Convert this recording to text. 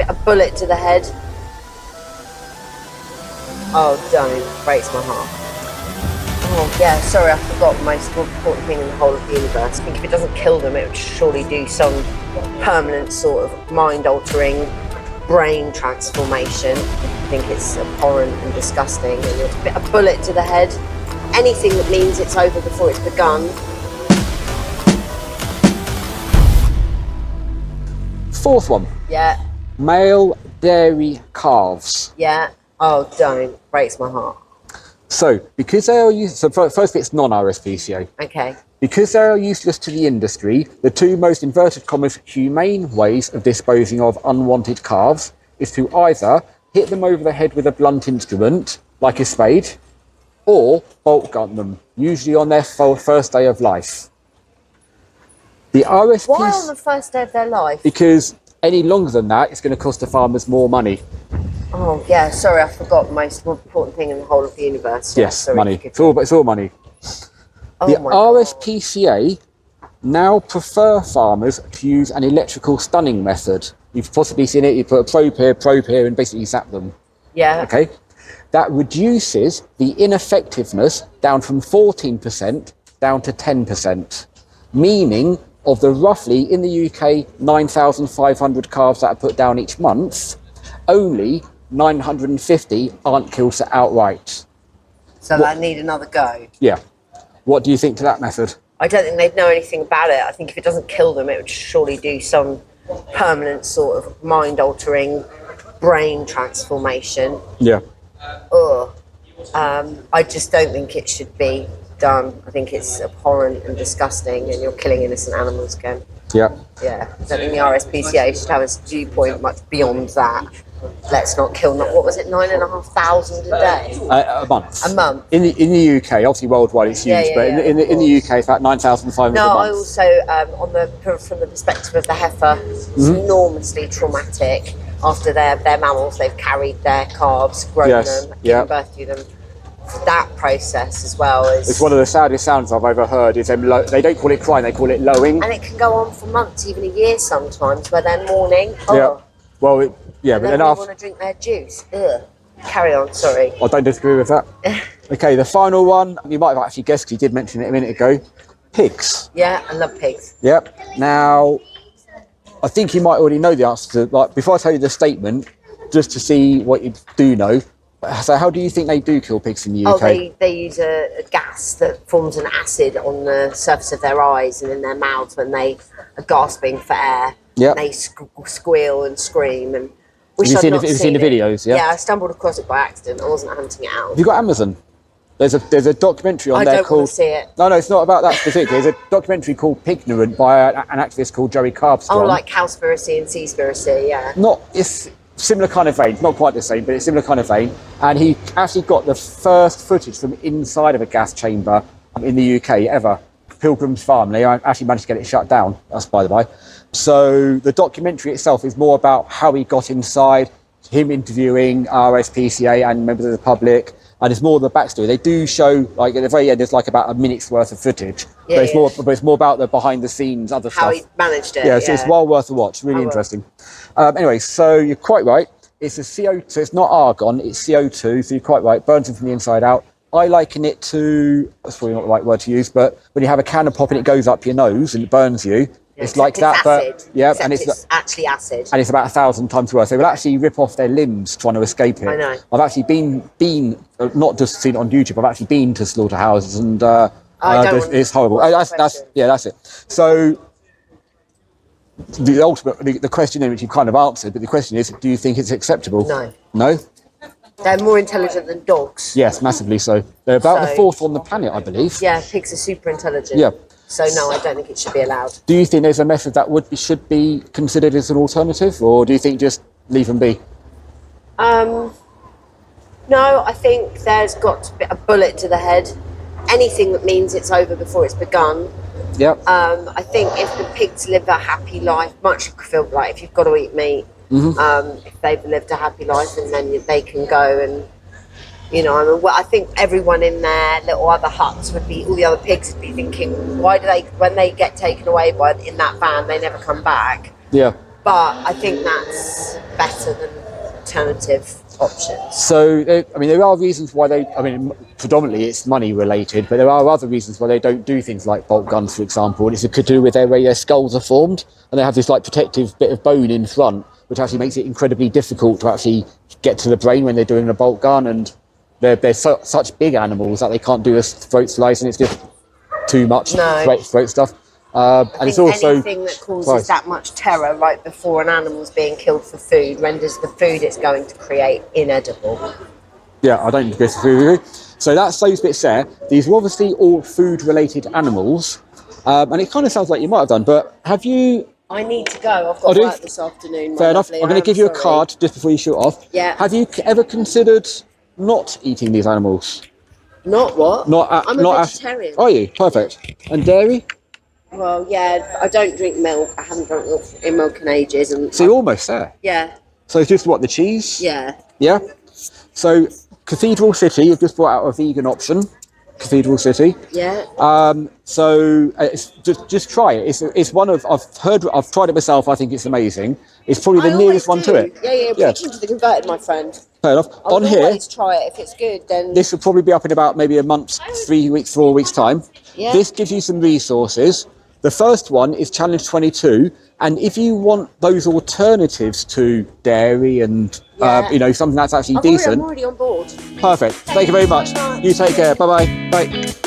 a bullet to the head. Oh, don't. Breaks my heart. Oh, yeah, sorry, I forgot the most important thing in the whole of the universe. I think if it doesn't kill them, it would surely do some permanent sort of mind-altering brain transformation. I think it's abhorrent and disgusting. And it's a bullet to the head. Anything that means it's over before it's begun. Fourth one. Yeah. Male dairy calves. Yeah. Oh, don't. Breaks my heart. So, because they are used, so first it's non-RSPCA. Okay. Because they are useless to the industry, the two most inverted commas humane ways of disposing of unwanted calves is to either hit them over the head with a blunt instrument, like a spade, or bolt gun them, usually on their first day of life. The RSPCA... Why on the first day of their life? Because any longer than that, it's going to cost the farmers more money. Oh, yeah, sorry, I forgot the most important thing in the whole of the universe. Yes, sorry, money. It's all money. Oh, the RSPCA now prefer farmers to use an electrical stunning method. You've possibly seen it, you put a probe here, and basically zap them. Yeah. Okay? That reduces the ineffectiveness down from 14% down to 10%, meaning of the roughly, in the UK, 9,500 calves that are put down each month, only 950 aren't killed outright. So they need another go. Yeah. What do you think to that method? I don't think they'd know anything about it. I think if it doesn't kill them, it would surely do some permanent sort of mind-altering brain transformation. Yeah. Ugh. I just don't think it should be done. I think it's abhorrent and disgusting, and you're killing innocent animals again. Yeah. Yeah. I don't think the RSPCA should have a viewpoint much beyond that. Let's not kill, what was it, 9,500 a day? A month. A month. In the UK, obviously worldwide it's huge, but in the UK it's about 9,500 No, a month. I also, from the perspective of the heifer, it's enormously traumatic. After their mammals, they've carried their calves, grown them, given birth to them. That process as well is... It's one of the saddest sounds I've ever heard. Is them they don't call it crying, they call it lowing. And it can go on for months, even a year sometimes, where they're mourning. Oh. Yeah. Well, but then we want to drink their juice. Ugh. Carry on, sorry. I don't disagree with that. Okay, the final one, you might have actually guessed because you did mention it a minute ago. Pigs. Yeah, I love pigs. Yep. Now, I think you might already know the answer to, before I tell you the statement, just to see what you do know. So how do you think they do kill pigs in the UK? Oh, they use a gas that forms an acid on the surface of their eyes and in their mouths when they are gasping for air. Yeah. They squeal and scream. And have you seen the videos? Yeah. Yeah, I stumbled across it by accident. I wasn't hunting it out. Have you got Amazon? There's a documentary on there called... I don't want to see it. No, it's not about that specifically. There's a documentary called Pignorant by an activist called Joey Carbstrong. Oh, like Cowspiracy and Seaspiracy, yeah. It's similar kind of vein, not quite the same, but it's similar kind of vein. And he actually got the first footage from inside of a gas chamber in the UK ever. Pilgrim's Farm. They actually managed to get it shut down. That's by the by. So the documentary itself is more about how he got inside, him interviewing RSPCA and members of the public, and it's more the backstory. They do show, like at the very end, there's like about a minute's worth of footage. Yeah, but it's more about the behind the scenes, other stuff. How he managed it. Yeah, so it's well worth a watch. Really interesting. Anyway, so you're quite right. It's a CO2. So it's not argon. It's CO2. So you're quite right. Burns them from the inside out. I liken it to, that's probably not the right word to use, but when you have a can of pop and it goes up your nose and it burns you, it's like that, acid, but and it's actually acid, and it's about 1,000 times worse. They will actually rip off their limbs trying to escape it. I know. I've actually been not just seen it on YouTube. I've actually been to slaughterhouses, and it's horrible. That's it. So the question in which you've kind of answered, but the question is, do you think it's acceptable? No. They're more intelligent than dogs. Yes, massively so. They're about the fourth on the planet, I believe. Yeah, pigs are super intelligent. Yeah. So no, I don't think it should be allowed. Do you think there's a method that should be considered as an alternative, or do you think just leave them be? No, I think there's got to be a bullet to the head. Anything that means it's over before it's begun. Yep. I think if the pigs live a happy life, much feel like if you've got to eat meat, if they've lived a happy life, and then they can go and, I think everyone in their little other huts all the other pigs would be thinking, why do they, when they get taken away in that van, they never come back? Yeah. but I think that's better than alternative options. So, there are reasons why predominantly it's money related, but there are other reasons why they don't do things like bolt guns, for example. It could do with the way their skulls are formed, and they have this like protective bit of bone in front, which actually makes it incredibly difficult to actually get to the brain when they're doing a bolt gun, and they're such big animals that they can't do this throat slicing. It's just too much throat stuff. And it's also anything that causes that much terror right before an animal's being killed for food renders the food it's going to create inedible. Yeah, I don't disagree with you. So that's those bits there. These were obviously all food-related animals, and it kind of sounds like you might have done. But have you? I need to go. I've got work this afternoon. Fair enough. I'm going to give you a card just before you shoot off. Yeah. Have you ever considered not eating these animals? Not what? I'm a vegetarian. Are you? Perfect. And dairy? Well, yeah, I don't drink milk. I haven't drunk milk in ages. So you're almost there. Yeah. So it's just what, the cheese? Yeah. Yeah? So Cathedral City have just brought out a vegan option. Cathedral City. Yeah. So it's just try it. It's one of I've tried it myself. I think it's amazing. It's probably the nearest one to it. Yeah. Preaching to the converted, my friend. Fair enough. I'll always try it. If it's good, then this will probably be up in about maybe a month, 3 weeks, 4 weeks time. Yeah. This gives you some resources. The first one is Challenge 22, and if you want those alternatives to dairy and something that's actually decent, I'm already on board. perfect. Thank you very much. You take care. Bye-bye. Bye.